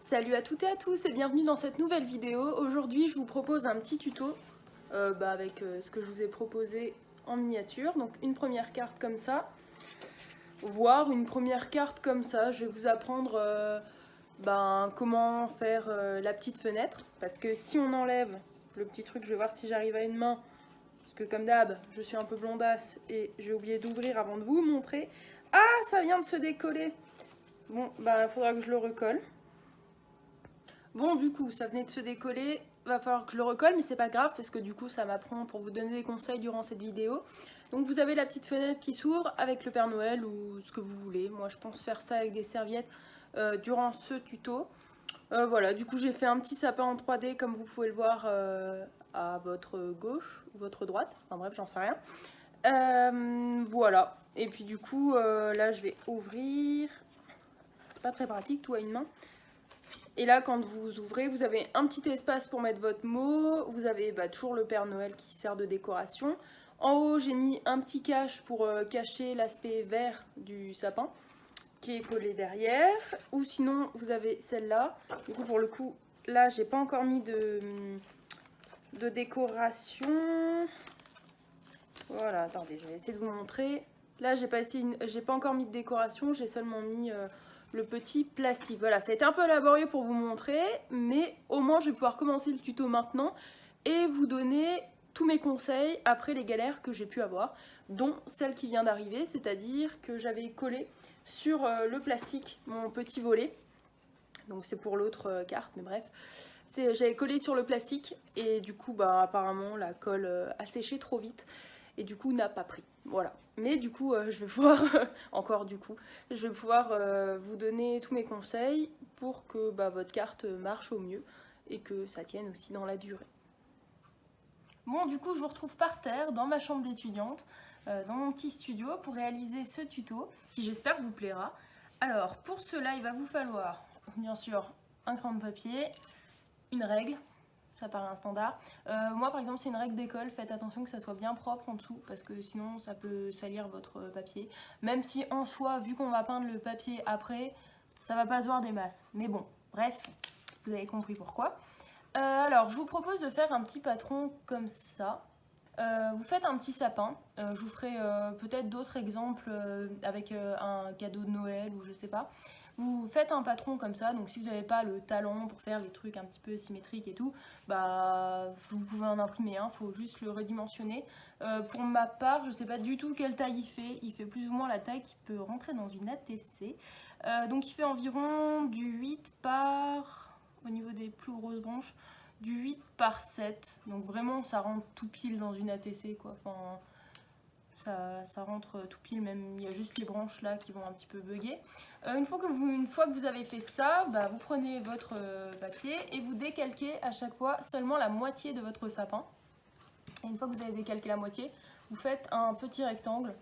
Salut à toutes et à tous et bienvenue dans cette nouvelle vidéo. Aujourd'hui je vous propose un petit tuto avec ce que je vous ai proposé en miniature. Donc une première carte comme ça, voire une première carte comme ça. Je vais vous apprendre comment faire la petite fenêtre. Parce que si on enlève le petit truc, je vais voir si j'arrive à une main. Parce que comme d'hab, je suis un peu blondasse et j'ai oublié d'ouvrir avant de vous montrer. Ah, ça vient de se décoller. Bon, il faudra que je le recolle. Bon, du coup, ça venait de se décoller, va falloir que je le recolle, mais c'est pas grave parce que du coup, ça m'apprend pour vous donner des conseils durant cette vidéo. Donc, vous avez la petite fenêtre qui s'ouvre avec le Père Noël ou ce que vous voulez. Moi, je pense faire ça avec des serviettes durant ce tuto. Voilà, du coup, j'ai fait un petit sapin en 3D comme vous pouvez le voir à votre gauche ou votre droite. Enfin bref, j'en sais rien. Voilà, et puis du coup, là, je vais ouvrir. C'est pas très pratique, tout à une main. Et là, quand vous ouvrez, vous avez un petit espace pour mettre votre mot. Vous avez toujours le Père Noël qui sert de décoration. En haut, j'ai mis un petit cache pour cacher l'aspect vert du sapin qui est collé derrière. Ou sinon, vous avez celle-là. Du coup, pour le coup, là, j'ai pas encore mis de décoration. Voilà, attendez, je vais essayer de vous montrer. Là, j'ai pas encore mis de décoration, j'ai seulement mis le petit plastique. Voilà, ça a été un peu laborieux pour vous montrer, mais au moins je vais pouvoir commencer le tuto maintenant et vous donner tous mes conseils après les galères que j'ai pu avoir, dont celle qui vient d'arriver, c'est-à-dire que j'avais collé sur le plastique mon petit volet. Donc c'est pour l'autre carte, mais bref. J'avais collé sur le plastique et du coup, apparemment, la colle a séché trop vite et du coup n'a pas pris. Voilà. Mais du coup, je vais pouvoir, encore du coup, je vais pouvoir vous donner tous mes conseils pour que votre carte marche au mieux et que ça tienne aussi dans la durée. Bon, du coup, je vous retrouve par terre dans ma chambre d'étudiante, dans mon petit studio pour réaliser ce tuto qui j'espère vous plaira. Alors, pour cela, il va vous falloir, bien sûr, un crayon de papier, une règle. Ça paraît un standard. Moi par exemple c'est une règle d'école, faites attention que ça soit bien propre en dessous parce que sinon ça peut salir votre papier. Même si en soi, vu qu'on va peindre le papier après, ça va pas se voir des masses. Mais bon, bref, vous avez compris pourquoi. Alors je vous propose de faire un petit patron comme ça. Vous faites un petit sapin, je vous ferai peut-être d'autres exemples avec un cadeau de Noël ou je sais pas. Vous faites un patron comme ça, donc si vous n'avez pas le talent pour faire les trucs un petit peu symétriques et tout, vous pouvez en imprimer un, il faut juste le redimensionner. Pour ma part, je sais pas du tout quelle taille il fait plus ou moins la taille qui peut rentrer dans une ATC. Donc il fait environ du 8 par, au niveau des plus grosses branches, du 8 par 7, donc vraiment ça rentre tout pile dans une ATC quoi, enfin ça rentre tout pile, même il y a juste les branches là qui vont un petit peu bugger. Une fois que vous avez fait ça, vous prenez votre papier et vous décalquez à chaque fois seulement la moitié de votre sapin. Et une fois que vous avez décalqué la moitié, vous faites un petit rectangle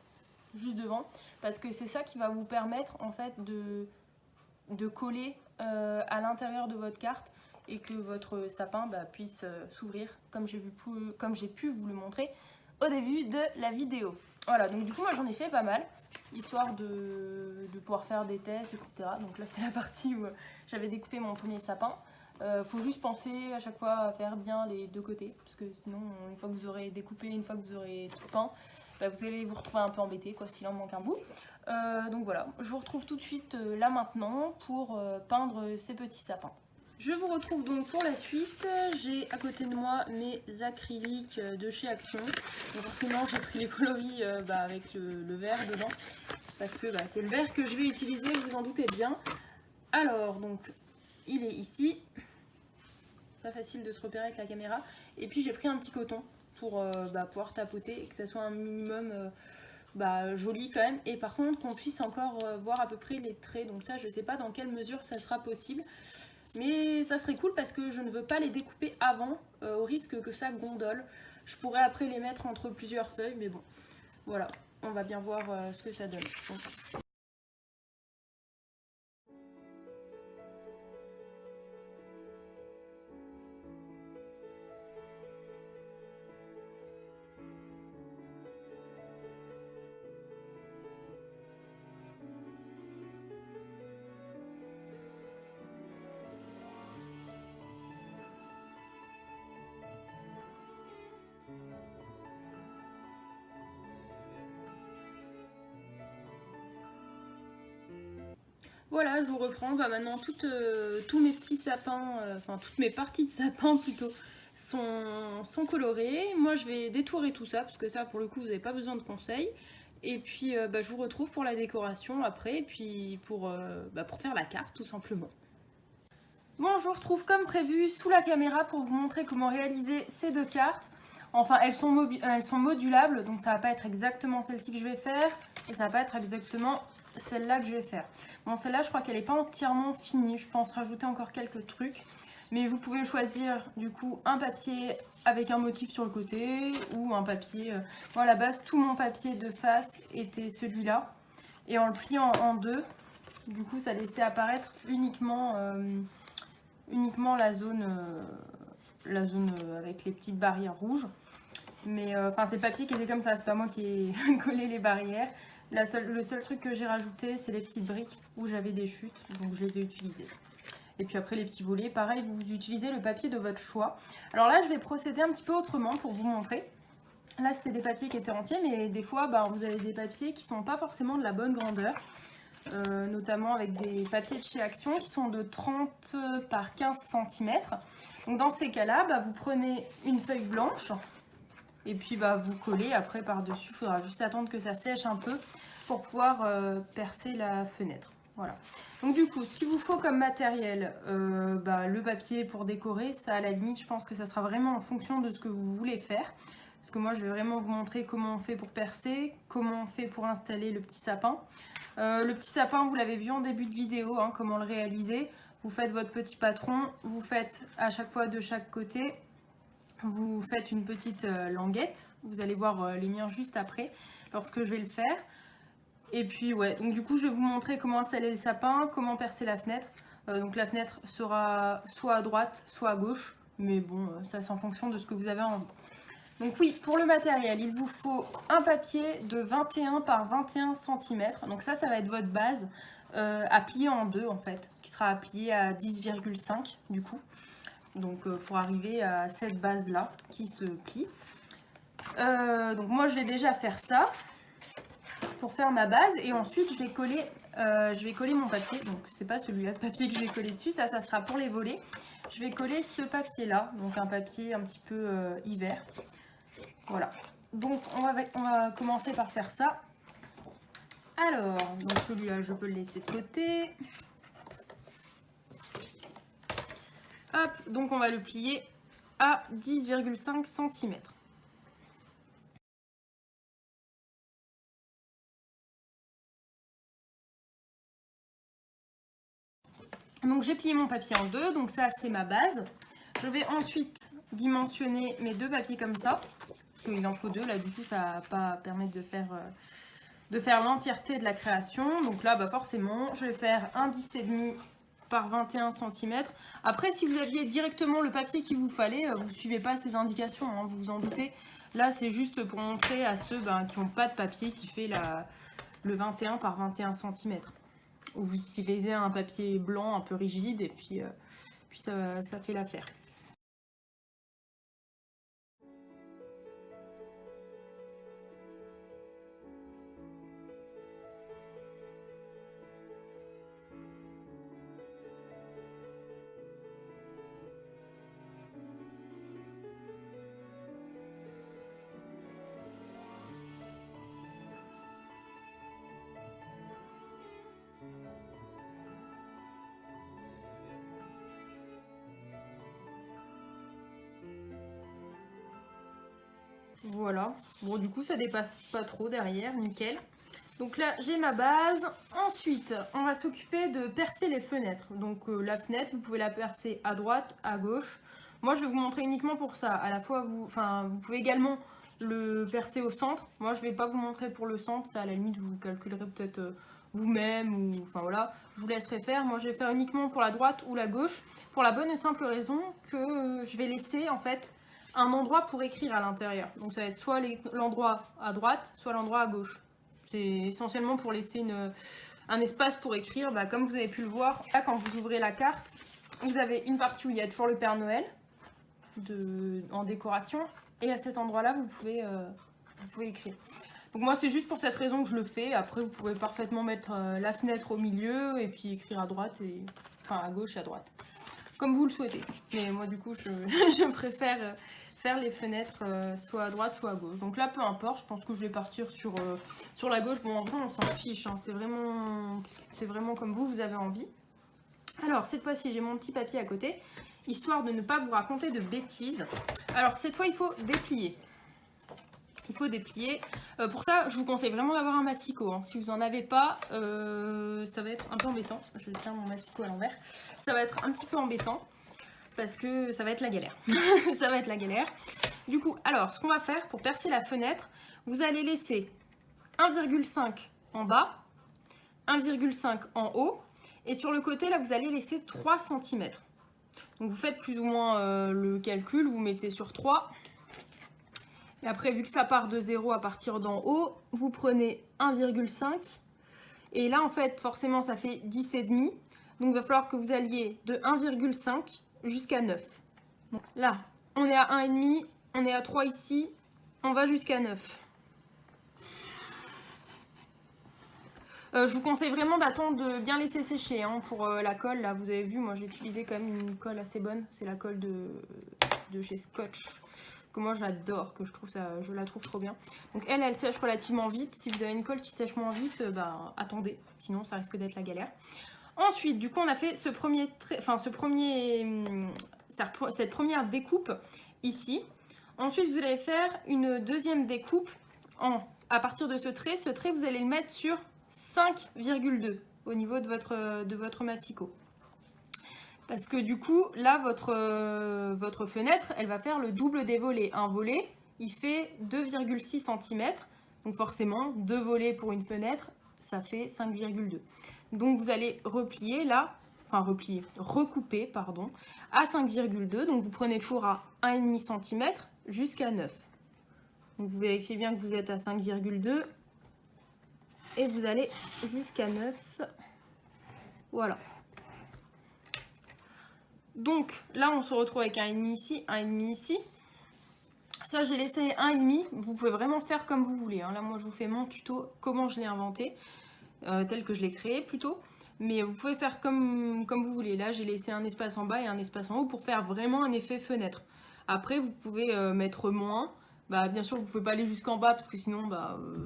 juste devant, parce que c'est ça qui va vous permettre en fait de coller à l'intérieur de votre carte et que votre sapin puisse s'ouvrir comme j'ai pu vous le montrer au début de la vidéo. Voilà, donc du coup moi j'en ai fait pas mal, histoire de pouvoir faire des tests, etc. Donc là c'est la partie où j'avais découpé mon premier sapin. Faut juste penser à chaque fois à faire bien les deux côtés, parce que sinon une fois que vous aurez découpé, une fois que vous aurez tout peint, vous allez vous retrouver un peu embêté quoi, s'il en manque un bout. Donc voilà, je vous retrouve tout de suite là maintenant pour peindre ces petits sapins. Je vous retrouve donc pour la suite. J'ai à côté de moi mes acryliques de chez Action. Donc forcément j'ai pris les coloris avec le vert dedans, parce que c'est le vert que je vais utiliser, vous en doutez bien. Alors donc il est ici, pas facile de se repérer avec la caméra. Et puis j'ai pris un petit coton pour pouvoir tapoter et que ça soit un minimum joli quand même. Et par contre qu'on puisse encore voir à peu près les traits. Donc ça je sais pas dans quelle mesure ça sera possible. Mais ça serait cool parce que je ne veux pas les découper avant, au risque que ça gondole. Je pourrais après les mettre entre plusieurs feuilles, mais bon, voilà, on va bien voir ce que ça donne. Donc, Voilà, je vous reprends. Bah, maintenant, tous mes petits sapins, enfin toutes mes parties de sapin plutôt, sont colorées. Moi, je vais détourer tout ça, parce que ça, pour le coup, vous n'avez pas besoin de conseils. Et puis, bah, je vous retrouve pour la décoration après, et puis pour faire la carte, tout simplement. Bon, je vous retrouve comme prévu sous la caméra pour vous montrer comment réaliser ces deux cartes. Enfin, elles sont modulables, donc ça va pas être exactement celle-ci que je vais faire, et ça va pas être exactement celle-là que je vais faire. Bon, celle-là, je crois qu'elle n'est pas entièrement finie, je pense rajouter encore quelques trucs. Mais vous pouvez choisir du coup un papier avec un motif sur le côté ou un papier... Moi, à la base, tout mon papier de face était celui-là. Et en le pliant en deux, du coup, ça laissait apparaître uniquement la zone avec les petites barrières rouges. Mais enfin, c'est le papier qui était comme ça, c'est pas moi qui ai collé les barrières. Le seul truc que j'ai rajouté, c'est les petites briques où j'avais des chutes, donc je les ai utilisées. Et puis après les petits volets, pareil, vous utilisez le papier de votre choix. Alors là, je vais procéder un petit peu autrement pour vous montrer. Là, c'était des papiers qui étaient entiers, mais des fois, vous avez des papiers qui sont pas forcément de la bonne grandeur. Notamment avec des papiers de chez Action qui sont de 30 par 15 cm. Donc dans ces cas-là, vous prenez une feuille blanche et puis vous collez après par-dessus. Il faudra juste attendre que ça sèche un peu pour pouvoir percer la fenêtre. Voilà. Donc du coup, ce qu'il vous faut comme matériel, le papier pour décorer, ça à la limite, je pense que ça sera vraiment en fonction de ce que vous voulez faire. Parce que moi, je vais vraiment vous montrer comment on fait pour percer, comment on fait pour installer le petit sapin. Le petit sapin, vous l'avez vu en début de vidéo, hein, comment le réaliser. Vous faites votre petit patron, vous faites à chaque fois de chaque côté. Vous faites une petite languette. Vous allez voir les miens juste après, lorsque je vais le faire. Et puis, ouais, donc du coup, je vais vous montrer comment installer le sapin, comment percer la fenêtre. Donc la fenêtre sera soit à droite, soit à gauche. Mais bon, ça c'est en fonction de ce que vous avez envie. Donc oui, pour le matériel, il vous faut un papier de 21 par 21 cm. Donc ça va être votre base à plier en deux en fait, qui sera à plier à 10,5 du coup. Donc pour arriver à cette base là qui se plie. Donc moi je vais déjà faire ça pour faire ma base et ensuite je vais coller mon papier. Donc c'est pas celui-là de papier que je vais coller dessus, ça sera pour les volets. Je vais coller ce papier là, donc un papier un petit peu hiver. Voilà, donc on va commencer par faire ça. Alors, donc celui-là, je peux le laisser de côté. Hop, donc on va le plier à 10,5 cm. Donc j'ai plié mon papier en deux, donc ça c'est ma base. Je vais ensuite dimensionner mes deux papiers comme ça. Parce qu'il en faut deux, là du coup ça va pas permettre de faire l'entièreté de la création. Donc là forcément je vais faire un 10,5 par 21 cm. Après si vous aviez directement le papier qu'il vous fallait, vous ne suivez pas ces indications, hein, vous vous en doutez. Là c'est juste pour montrer à ceux qui n'ont pas de papier qui fait le 21 par 21 cm. Vous utilisez un papier blanc un peu rigide et puis ça fait l'affaire. Voilà, bon du coup ça dépasse pas trop derrière, nickel. Donc là j'ai ma base. Ensuite on va s'occuper de percer les fenêtres. Donc la fenêtre vous pouvez la percer à droite, à gauche. Moi je vais vous montrer uniquement pour ça. À la fois vous pouvez également le percer au centre. Moi je vais pas vous montrer pour le centre, ça à la limite vous calculerez peut-être vous-même ou enfin voilà, je vous laisserai faire. Moi je vais faire uniquement pour la droite ou la gauche pour la bonne et simple raison que je vais laisser en fait un endroit pour écrire à l'intérieur. Donc ça va être soit l'endroit à droite, soit l'endroit à gauche. C'est essentiellement pour laisser un espace pour écrire. Comme vous avez pu le voir, là quand vous ouvrez la carte, vous avez une partie où il y a toujours le Père Noël en décoration. Et à cet endroit-là, vous pouvez écrire. Donc moi c'est juste pour cette raison que je le fais. Après vous pouvez parfaitement mettre la fenêtre au milieu et puis écrire à droite, enfin à gauche et à droite. Comme vous le souhaitez. Mais moi du coup je préfère faire les fenêtres soit à droite soit à gauche. Donc là peu importe, je pense que je vais partir sur la gauche. Bon en vrai on s'en fiche, hein. C'est vraiment comme vous avez envie. Alors cette fois-ci j'ai mon petit papier à côté, histoire de ne pas vous raconter de bêtises. Alors cette fois il faut déplier. Il faut déplier. Pour ça, je vous conseille vraiment d'avoir un massicot. Hein. Si vous n'en avez pas, ça va être un peu embêtant. Je tiens mon massicot à l'envers. Ça va être un petit peu embêtant parce que ça va être la galère. Ça va être la galère. Du coup, alors, ce qu'on va faire pour percer la fenêtre, vous allez laisser 1,5 en bas, 1,5 en haut. Et sur le côté, là, vous allez laisser 3 cm. Donc, vous faites plus ou moins le calcul. Vous mettez sur 3. Et après, vu que ça part de 0 à partir d'en haut, vous prenez 1,5. Et là, en fait, forcément, ça fait 10,5. Donc, il va falloir que vous alliez de 1,5 jusqu'à 9. Donc, là, on est à 1,5, on est à 3 ici, on va jusqu'à 9. Je vous conseille vraiment d'attendre de bien laisser sécher hein, pour la colle. Là, vous avez vu, moi, j'ai utilisé quand même une colle assez bonne. C'est la colle de chez Scotch. Que moi je l'adore, que je la trouve trop bien. Donc elle sèche relativement vite. Si vous avez une colle qui sèche moins vite, bah attendez, sinon ça risque d'être la galère. Ensuite, du coup, on a fait cette première découpe ici. Ensuite, vous allez faire une deuxième découpe à partir de ce trait. Ce trait, vous allez le mettre sur 5,2 au niveau de votre massicot. Parce que du coup, là, votre fenêtre, elle va faire le double des volets. Un volet, il fait 2,6 cm. Donc forcément, 2 volets pour une fenêtre, ça fait 5,2. Donc vous allez recouper, pardon, à 5,2. Donc vous prenez toujours à 1,5 cm jusqu'à 9. Donc vous vérifiez bien que vous êtes à 5,2. Et vous allez jusqu'à 9. Voilà. Donc là on se retrouve avec 1,5 ici, 1,5 ici. Ça j'ai laissé 1,5, vous pouvez vraiment faire comme vous voulez. Hein. Là moi je vous fais mon tuto, comment je l'ai inventé, tel que je l'ai créé plutôt. Mais vous pouvez faire comme vous voulez. Là j'ai laissé un espace en bas et un espace en haut pour faire vraiment un effet fenêtre. Après vous pouvez mettre moins. Bah, bien sûr vous ne pouvez pas aller jusqu'en bas parce que sinon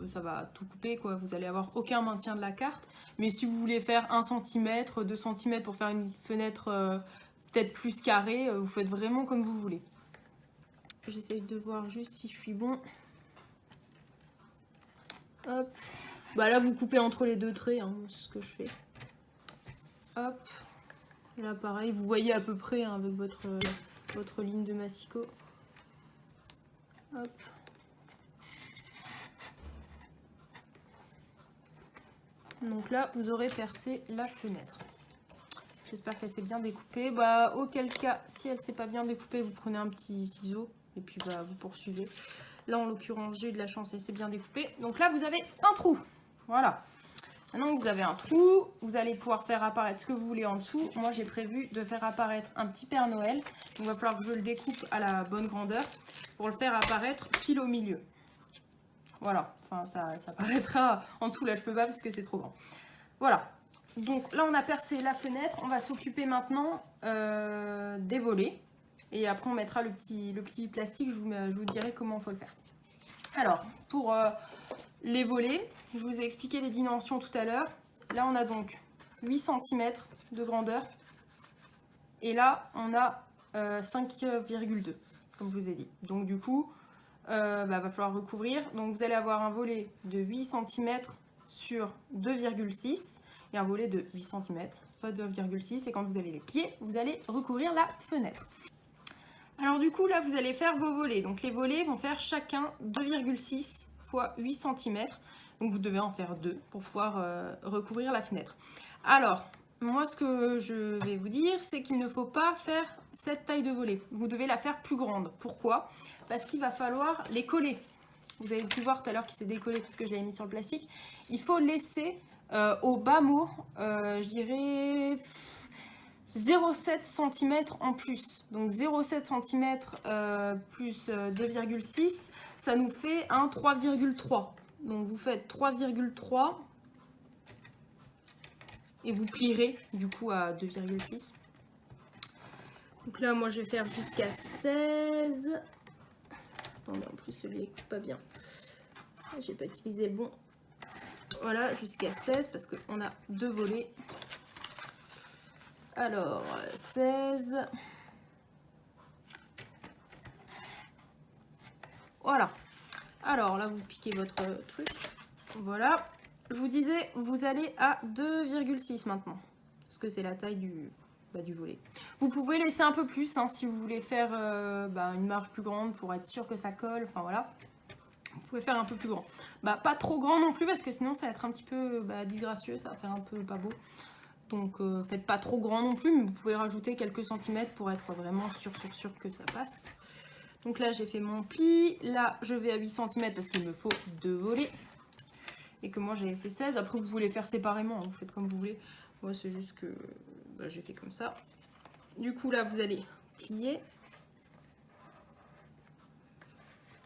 ça va tout couper quoi. Vous n'allez avoir aucun maintien de la carte. Mais si vous voulez faire 1 cm, 2 cm pour faire une fenêtre peut-être plus carré, vous faites vraiment comme vous voulez. J'essaye de voir juste si je suis bon. Hop. Bah là vous coupez entre les deux traits, hein, c'est ce que je fais. Hop. Là pareil, vous voyez à peu près hein, avec votre ligne de massicot. Hop. Donc là vous aurez percé la fenêtre. J'espère qu'elle s'est bien découpée. Bah, auquel cas, si elle ne s'est pas bien découpée, vous prenez un petit ciseau et puis bah, vous poursuivez. Là, en l'occurrence, j'ai eu de la chance, elle s'est bien découpée. Donc là, vous avez un trou. Voilà. Maintenant que vous avez un trou, vous allez pouvoir faire apparaître ce que vous voulez en dessous. Moi, j'ai prévu de faire apparaître un petit Père Noël. Donc, il va falloir que je le découpe à la bonne grandeur pour le faire apparaître pile au milieu. Voilà. Enfin, ça apparaîtra en dessous. Là, je peux pas parce que c'est trop grand. Voilà. Donc là on a percé la fenêtre, on va s'occuper maintenant des volets. Et après on mettra le petit plastique, je vous dirai comment il faut le faire. Alors pour les volets, je vous ai expliqué les dimensions tout à l'heure. Là on a donc 8 cm de grandeur. Et là on a 5,2 comme je vous ai dit. Donc du coup, va falloir recouvrir. Donc vous allez avoir un volet de 8 cm sur 2,6 et un volet de 8 cm, pas 2,6, et quand vous allez les plier, vous allez recouvrir la fenêtre. Alors du coup là vous allez faire vos volets, donc les volets vont faire chacun 2,6 x 8 cm, donc vous devez en faire 2 pour pouvoir recouvrir la fenêtre. Alors moi ce que je vais vous dire c'est qu'il ne faut pas faire cette taille de volet, vous devez la faire plus grande. Pourquoi? Parce qu'il va falloir les coller. Vous avez pu voir tout à l'heure qu'il s'est décollé parce que je l'avais mis sur le plastique. Il faut laisser au bas mot, je dirais 0,7 cm en plus. Donc 0,7 cm plus 2,6, ça nous fait un 3,3. Donc vous faites 3,3 et vous plierez du coup à 2,6. Donc là, moi, je vais faire jusqu'à 16. Attendez, en plus, celui-là, il coupe pas bien. J'ai pas utilisé le bon. Voilà, jusqu'à 16 parce qu'on a 2 volets. Alors, 16. Voilà. Alors là, vous piquez votre truc. Voilà. Je vous disais, vous allez à 2,6 maintenant. Parce que c'est la taille du volet. Vous pouvez laisser un peu plus hein, si vous voulez faire une marge plus grande pour être sûr que ça colle. Enfin voilà. Vous pouvez faire un peu plus grand. Pas trop grand non plus parce que sinon ça va être un petit peu disgracieux. Ça va faire un peu pas beau. Donc faites pas trop grand non plus. Mais vous pouvez rajouter quelques centimètres pour être vraiment sûr que ça passe. Donc là j'ai fait mon pli. Là je vais à 8 cm parce qu'il me faut 2 volets. Et que moi j'avais fait 16. Après vous pouvez les faire séparément. Hein, vous faites comme vous voulez. Moi c'est juste que j'ai fait comme ça. Du coup là vous allez plier.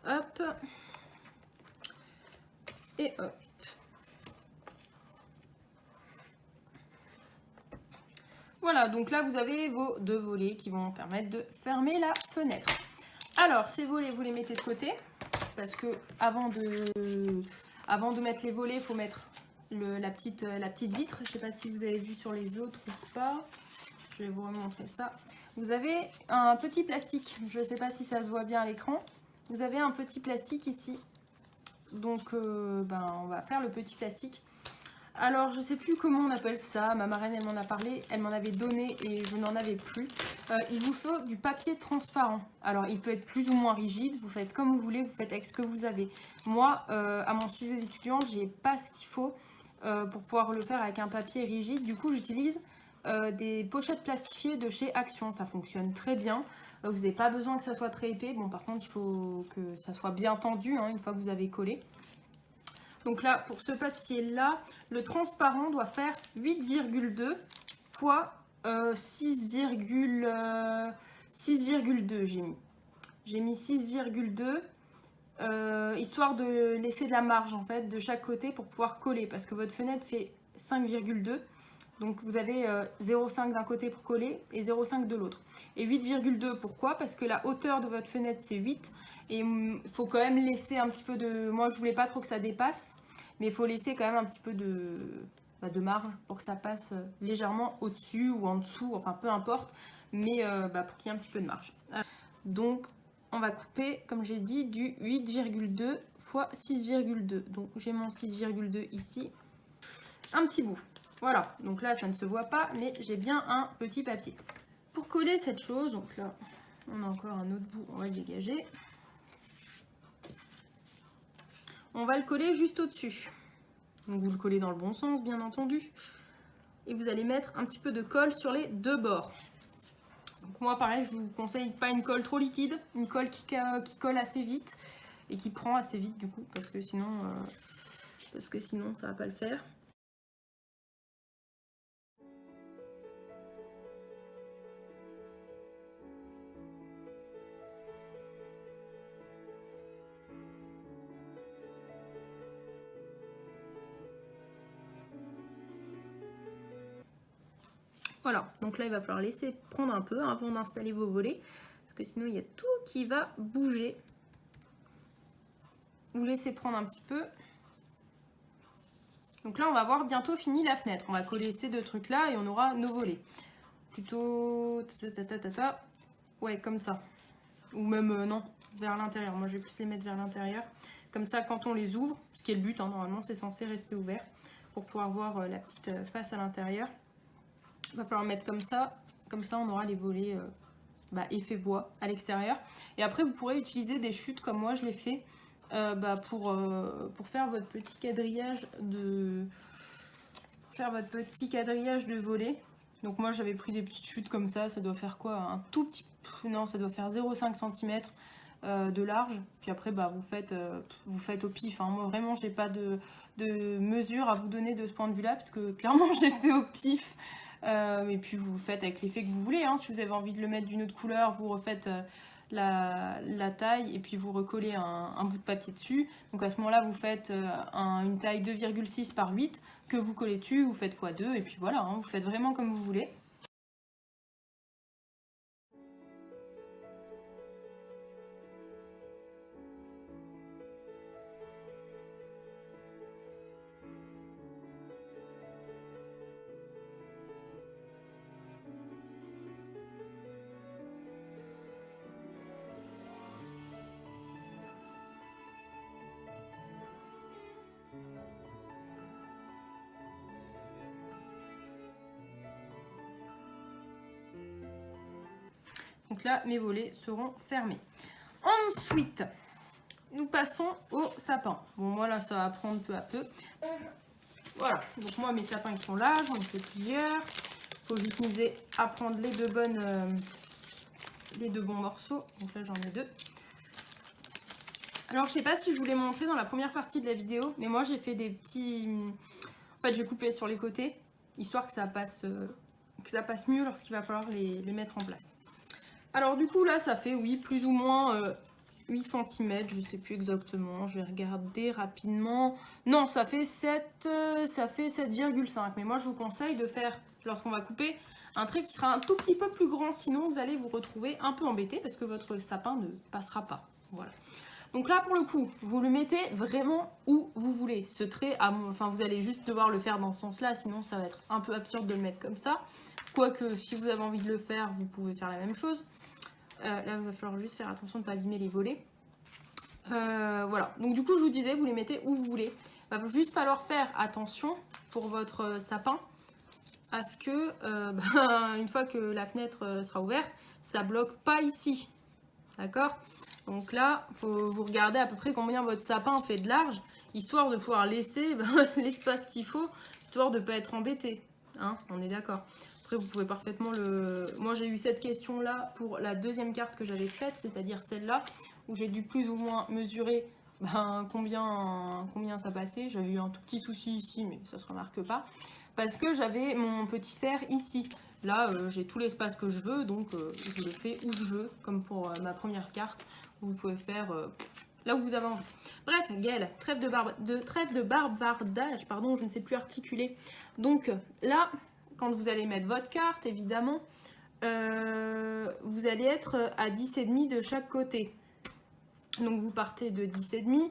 Hop. Et hop. Voilà, donc là vous avez vos 2 volets qui vont permettre de fermer la fenêtre. Alors ces volets vous les mettez de côté parce que avant de mettre les volets, il faut mettre la petite vitre. Je ne sais pas si vous avez vu sur les autres ou pas. Je vais vous remontrer ça. Vous avez un petit plastique. Je ne sais pas si ça se voit bien à l'écran. Vous avez un petit plastique ici. Donc on va faire le petit plastique. Alors je sais plus comment on appelle ça. Ma marraine elle m'en a parlé. Elle m'en avait donné et je n'en avais plus. Il vous faut du papier transparent. Alors il peut être plus ou moins rigide. Vous faites comme vous voulez. Vous faites avec ce que vous avez. Moi à mon studio d'étudiant j'ai pas ce qu'il faut pour pouvoir le faire avec un papier rigide. Du coup j'utilise des pochettes plastifiées de chez Action. Ça fonctionne très bien. Vous n'avez pas besoin que ça soit très épais. Bon par contre il faut que ça soit bien tendu hein, une fois que vous avez collé. Donc là, pour ce papier-là, le transparent doit faire 8,2 fois 6,2 j'ai mis. J'ai mis 6,2 histoire de laisser de la marge en fait de chaque côté pour pouvoir coller parce que votre fenêtre fait 5,2. Donc vous avez 0,5 d'un côté pour coller et 0,5 de l'autre. Et 8,2 pourquoi? Parce que la hauteur de votre fenêtre c'est 8. Et il faut quand même laisser un petit peu de... Moi je voulais pas trop que ça dépasse. Mais il faut laisser quand même un petit peu de marge pour que ça passe légèrement au-dessus ou en dessous. Enfin peu importe. Mais pour qu'il y ait un petit peu de marge. Donc on va couper comme j'ai dit du 8,2 fois 6,2. Donc j'ai mon 6,2 ici. Un petit bout. Voilà, donc là ça ne se voit pas, mais j'ai bien un petit papier. Pour coller cette chose, donc là on a encore un autre bout, on va le dégager. On va le coller juste au-dessus. Donc vous le collez dans le bon sens, bien entendu. Et vous allez mettre un petit peu de colle sur les deux bords. Donc moi pareil, je vous conseille pas une colle trop liquide, une colle qui colle assez vite et qui prend assez vite du coup, parce que sinon ça va pas le faire. Voilà, donc là il va falloir laisser prendre un peu avant d'installer vos volets, parce que sinon il y a tout qui va bouger. Vous laissez prendre un petit peu. Donc là on va avoir bientôt fini la fenêtre. On va coller ces deux trucs là et on aura nos volets. Plutôt... Ouais, comme ça. Ou même non, vers l'intérieur. Moi je vais plus les mettre vers l'intérieur. Comme ça quand on les ouvre, ce qui est le but, hein, normalement c'est censé rester ouvert, pour pouvoir voir la petite face à l'intérieur. Il va falloir mettre comme ça on aura les volets effet bois à l'extérieur. Et après vous pourrez utiliser des chutes comme moi je l'ai fait pour faire votre petit quadrillage de volets. Donc moi j'avais pris des petites chutes comme ça doit faire quoi, un tout petit, non ça doit faire 0,5 cm de large. Puis après vous faites au pif, hein. Moi vraiment j'ai pas de mesure à vous donner de ce point de vue là, parce que clairement j'ai fait au pif. Et puis vous faites avec l'effet que vous voulez, hein. Si vous avez envie de le mettre d'une autre couleur, vous refaites la taille et puis vous recollez un bout de papier dessus. Donc à ce moment-là, vous faites une taille 2,6 par 8 que vous collez dessus, vous faites x2 et puis voilà, hein, vous faites vraiment comme vous voulez. Donc là, mes volets seront fermés. Ensuite, nous passons au sapin. Bon, moi là, ça va prendre peu à peu. Voilà, donc moi, mes sapins qui sont là, j'en ai fait plusieurs. Il faut juste miser à prendre les deux bons morceaux. Donc là, j'en ai 2. Alors, je sais pas si je vous l'ai montré dans la première partie de la vidéo, mais moi, j'ai fait des petits... En fait, j'ai coupé sur les côtés, histoire que ça passe mieux lorsqu'il va falloir les mettre en place. Alors du coup là ça fait oui plus ou moins 8 cm, je sais plus exactement, je vais regarder rapidement. Non, ça fait 7,5, mais moi je vous conseille de faire, lorsqu'on va couper, un trait qui sera un tout petit peu plus grand, sinon vous allez vous retrouver un peu embêté parce que votre sapin ne passera pas. Voilà. Donc là pour le coup, vous le mettez vraiment où vous voulez. Ce trait, enfin vous allez juste devoir le faire dans ce sens-là, sinon ça va être un peu absurde de le mettre comme ça. Quoique, si vous avez envie de le faire, vous pouvez faire la même chose. Là, il va falloir juste faire attention de ne pas abîmer les volets. Voilà, donc du coup, je vous disais, vous les mettez où vous voulez. Il va juste falloir faire attention pour votre sapin à ce que, une fois que la fenêtre sera ouverte, ça bloque pas ici. D'accord? Donc là, il faut vous regarder à peu près combien votre sapin fait de large, histoire de pouvoir laisser l'espace qu'il faut, histoire de ne pas être embêté. Hein, on est d'accord. Après, vous pouvez parfaitement le... Moi, j'ai eu cette question-là pour la deuxième carte que j'avais faite, c'est-à-dire celle-là, où j'ai dû plus ou moins mesurer combien ça passait. J'avais eu un tout petit souci ici, mais ça ne se remarque pas, parce que j'avais mon petit cerf ici. Là, j'ai tout l'espace que je veux, donc je le fais où je veux, comme pour ma première carte. Vous pouvez faire là où vous avez envie. Bref, Gaëlle, trêve de barbardage, pardon, je ne sais plus articuler. Donc là, quand vous allez mettre votre carte, évidemment, vous allez être à 10,5 de chaque côté. Donc vous partez de 10,5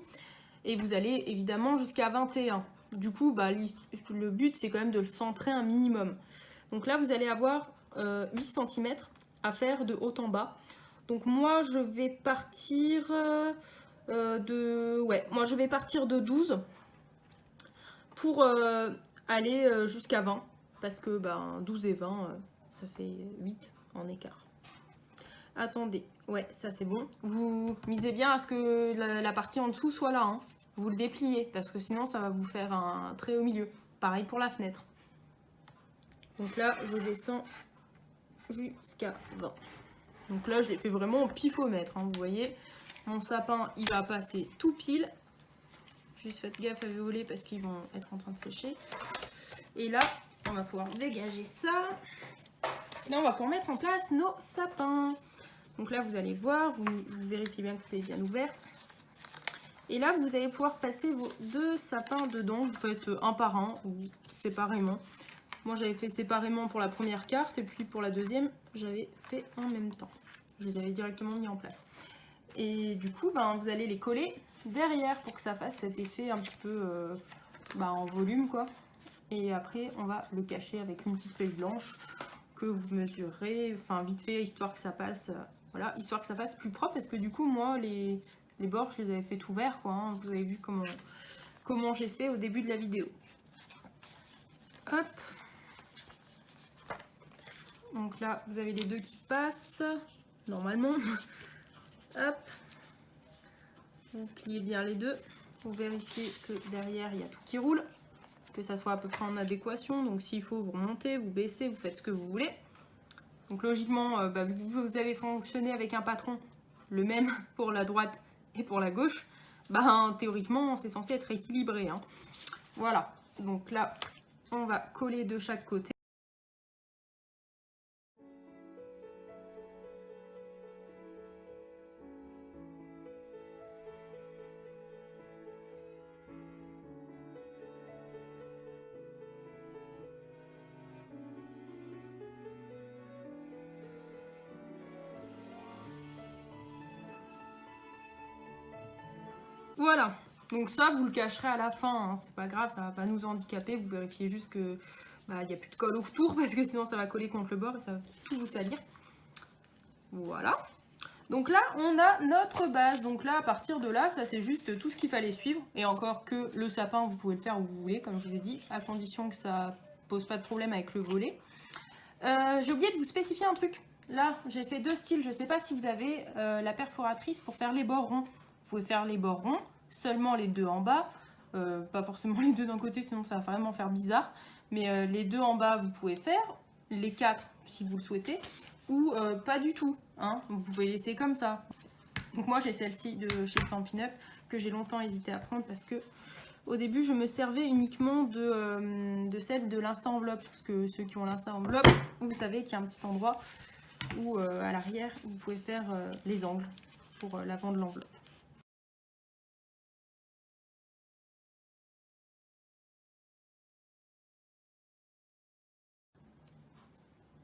et vous allez évidemment jusqu'à 21. Du coup, le but, c'est quand même de le centrer un minimum. Donc là, vous allez avoir 8 cm à faire de haut en bas. Donc moi, je vais partir je vais partir de 12 pour aller jusqu'à 20. Parce que 12 et 20, ça fait 8 en écart. Attendez, ouais, ça c'est bon. Vous misez bien à ce que la partie en dessous soit là. Hein. Vous le dépliez, parce que sinon ça va vous faire un trait au milieu. Pareil pour la fenêtre. Donc là, je descends jusqu'à 20. Donc là, je l'ai fait vraiment au pifomètre. Hein, vous voyez, mon sapin, il va passer tout pile. Juste faites gaffe à vos volets parce qu'ils vont être en train de sécher. Et là, on va pouvoir dégager ça. Et là, on va pouvoir mettre en place nos sapins. Donc là, vous allez voir, vous vérifiez bien que c'est bien ouvert. Et là, vous allez pouvoir passer vos 2 sapins dedans. Vous faites un par un ou séparément. Moi, j'avais fait séparément pour la première carte et puis pour la deuxième, j'avais fait en même temps. Je les avais directement mis en place. Et du coup, vous allez les coller derrière pour que ça fasse cet effet un petit peu en volume, quoi. Et après, on va le cacher avec une petite feuille blanche que vous mesurez, enfin vite fait, histoire que ça passe, voilà, histoire que ça fasse plus propre. Parce que du coup, moi, les bords, je les avais fait ouverts, quoi. Hein. Vous avez vu comment j'ai fait au début de la vidéo. Hop. Donc là, vous avez les 2 qui passent, normalement. Hop. Vous pliez bien les 2. Vous vérifiez que derrière, il y a tout qui roule. Que ça soit à peu près en adéquation. Donc s'il faut, vous remontez, vous baissez, vous faites ce que vous voulez. Donc logiquement, vous avez fonctionné avec un patron, le même pour la droite et pour la gauche. Théoriquement, c'est censé être équilibré. Hein. Voilà. Donc là, on va coller de chaque côté. Voilà, donc ça vous le cacherez à la fin, hein. C'est pas grave, ça va pas nous handicaper, vous vérifiez juste que il n'y a plus de colle autour parce que sinon ça va coller contre le bord et ça va tout vous salir. Voilà. Donc là, on a notre base. Donc là, à partir de là, ça c'est juste tout ce qu'il fallait suivre. Et encore que le sapin, vous pouvez le faire où vous voulez, comme je vous ai dit, à condition que ça pose pas de problème avec le volet. J'ai oublié de vous spécifier un truc. Là, j'ai fait 2 styles. Je sais pas si vous avez la perforatrice pour faire les bords ronds. Vous pouvez faire les bords ronds, seulement les 2 en bas. Pas forcément les 2 d'un côté, sinon ça va vraiment faire bizarre. Mais les 2 en bas, vous pouvez faire. Les 4 si vous le souhaitez. Ou pas du tout. Hein. Vous pouvez laisser comme ça. Donc moi, j'ai celle-ci de chez Stampin' Up que j'ai longtemps hésité à prendre parce que au début, je me servais uniquement de celle de l'insta enveloppe. Parce que ceux qui ont l'insta enveloppe, vous savez qu'il y a un petit endroit où à l'arrière, vous pouvez faire les angles pour l'avant de l'enveloppe.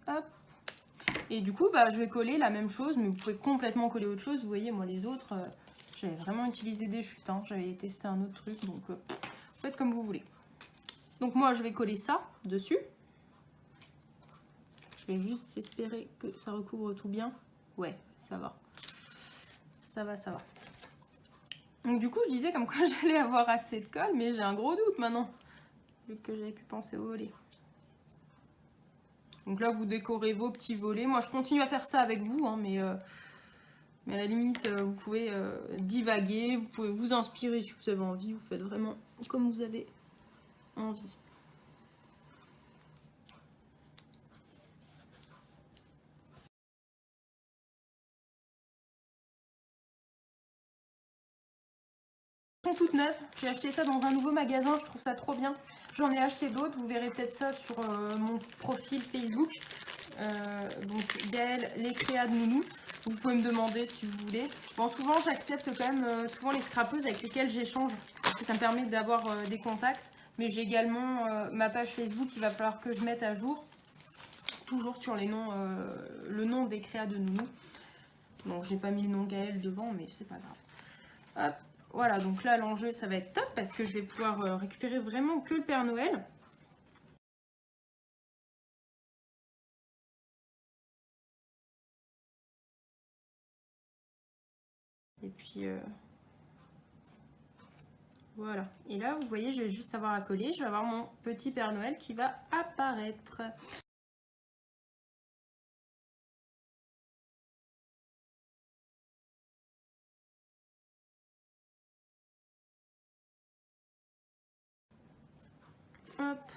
Hop. Et du coup, je vais coller la même chose, mais vous pouvez complètement coller autre chose. Vous voyez, moi les autres, j'avais vraiment utilisé des chutes. Hein. J'avais testé un autre truc, donc faites comme vous voulez. Donc moi, je vais coller ça dessus. Je vais juste espérer que ça recouvre tout bien. Ouais, ça va. Ça va, ça va. Donc du coup, je disais comme quoi j'allais avoir assez de colle, mais j'ai un gros doute maintenant, vu que j'avais pu penser au volet. Donc là, vous décorez vos petits volets. Moi, je continue à faire ça avec vous, hein, mais à la limite, vous pouvez divaguer, vous pouvez vous inspirer si vous avez envie. Vous faites vraiment comme vous avez envie. Toute neuve, j'ai acheté ça dans un nouveau magasin, je trouve ça trop bien. J'en ai acheté d'autres, vous verrez peut-être ça sur mon profil Facebook. Donc Gaëlle, les créas de Nounou. Vous pouvez me demander si vous voulez. Bon, souvent j'accepte quand même souvent les scrapeuses avec lesquelles j'échange, parce que ça me permet d'avoir des contacts. Mais j'ai également ma page Facebook qu'il va falloir que je mette à jour, toujours sur les noms, le nom des créas de Nounou. Donc j'ai pas mis le nom Gaëlle devant, mais c'est pas grave. Hop. Voilà, donc là l'enjeu ça va être top parce que je vais pouvoir récupérer vraiment que le Père Noël. Et puis voilà. Et là vous voyez, je vais juste avoir à coller. Je vais avoir mon petit Père Noël qui va apparaître. Hop.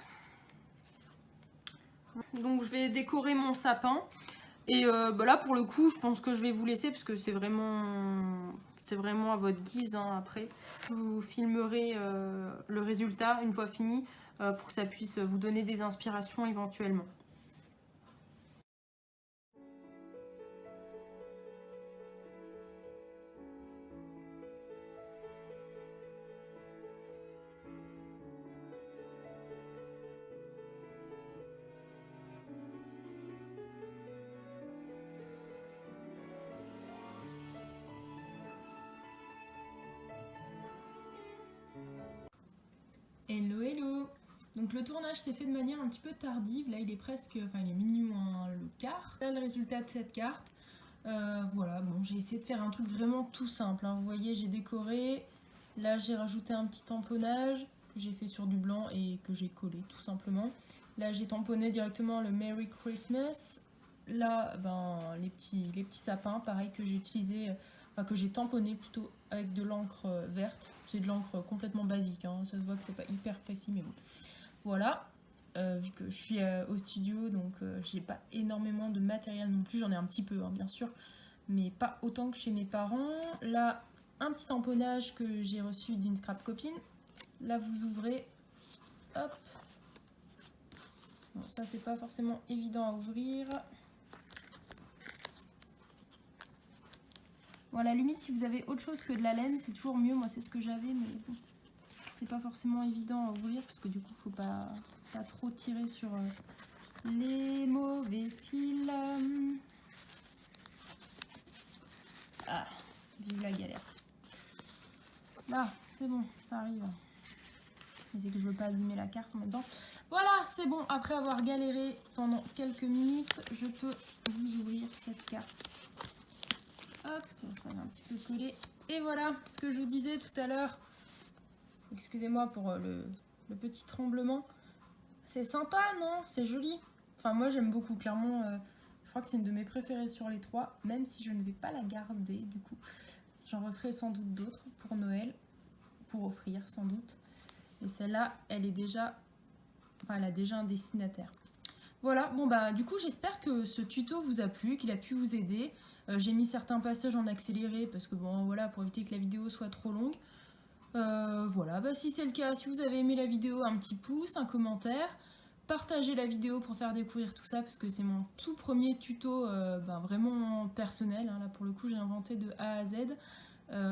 Donc je vais décorer mon sapin. Et là pour le coup je pense que je vais vous laisser parce que c'est vraiment à votre guise hein, après. Je vous filmerai le résultat une fois fini pour que ça puisse vous donner des inspirations éventuellement. Hello hello. Donc le tournage s'est fait de manière un petit peu tardive, là il est presque, enfin il est minuit moins le quart. Là le résultat de cette carte, voilà, bon j'ai essayé de faire un truc vraiment tout simple, hein. Vous voyez j'ai décoré, là j'ai rajouté un petit tamponnage que j'ai fait sur du blanc et que j'ai collé tout simplement. Là j'ai tamponné directement le Merry Christmas, là les petits sapins pareil que j'ai utilisé, que j'ai tamponné plutôt avec de l'encre verte. C'est de l'encre complètement basique, hein. Ça se voit que c'est pas hyper précis, mais bon. Voilà, vu que je suis au studio, donc j'ai pas énormément de matériel non plus. J'en ai un petit peu, hein, bien sûr, mais pas autant que chez mes parents. Là, un petit tamponnage que j'ai reçu d'une scrap copine. Là, vous ouvrez, hop. Bon, ça, c'est pas forcément évident à ouvrir. Voilà, limite, si vous avez autre chose que de la laine, c'est toujours mieux. Moi, c'est ce que j'avais, mais bon, c'est pas forcément évident à ouvrir parce que du coup, faut pas trop tirer sur les mauvais fils. Ah, vive la galère. Là, c'est bon, ça arrive. Mais c'est que je veux pas abîmer la carte en même temps. Voilà, c'est bon. Après avoir galéré pendant quelques minutes, je peux vous ouvrir cette carte. Hop, ça va un petit peu coller. Et voilà, ce que je vous disais tout à l'heure. Excusez-moi pour le petit tremblement. C'est sympa, non? C'est joli. Enfin, moi, j'aime beaucoup. Clairement, je crois que c'est une de mes préférées sur les 3. Même si je ne vais pas la garder, du coup. J'en referai sans doute d'autres pour Noël. Pour offrir, sans doute. Et celle-là, elle est déjà... Enfin, elle a déjà un destinataire. Voilà, bon bah du coup j'espère que ce tuto vous a plu, qu'il a pu vous aider. J'ai mis certains passages en accéléré parce que bon voilà, pour éviter que la vidéo soit trop longue. Voilà, bah, si c'est le cas, si vous avez aimé la vidéo, un petit pouce, un commentaire. Partagez la vidéo pour faire découvrir tout ça parce que c'est mon tout premier tuto vraiment personnel. Hein. Là pour le coup j'ai inventé de A à Z.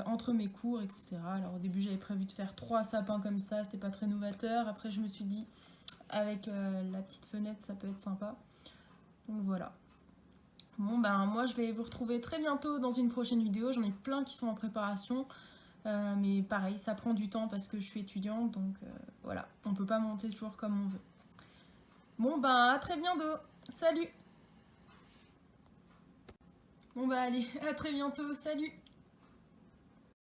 Entre mes cours, etc. Alors au début j'avais prévu de faire 3 sapins comme ça, c'était pas très novateur. Après je me suis dit avec la petite fenêtre ça peut être sympa. Donc voilà. Bon ben moi je vais vous retrouver très bientôt dans une prochaine vidéo. J'en ai plein qui sont en préparation. Mais pareil, ça prend du temps parce que je suis étudiante. Donc voilà, on peut pas monter toujours comme on veut. Bon ben à très bientôt. Salut. Bon bah allez, à très bientôt. Salut.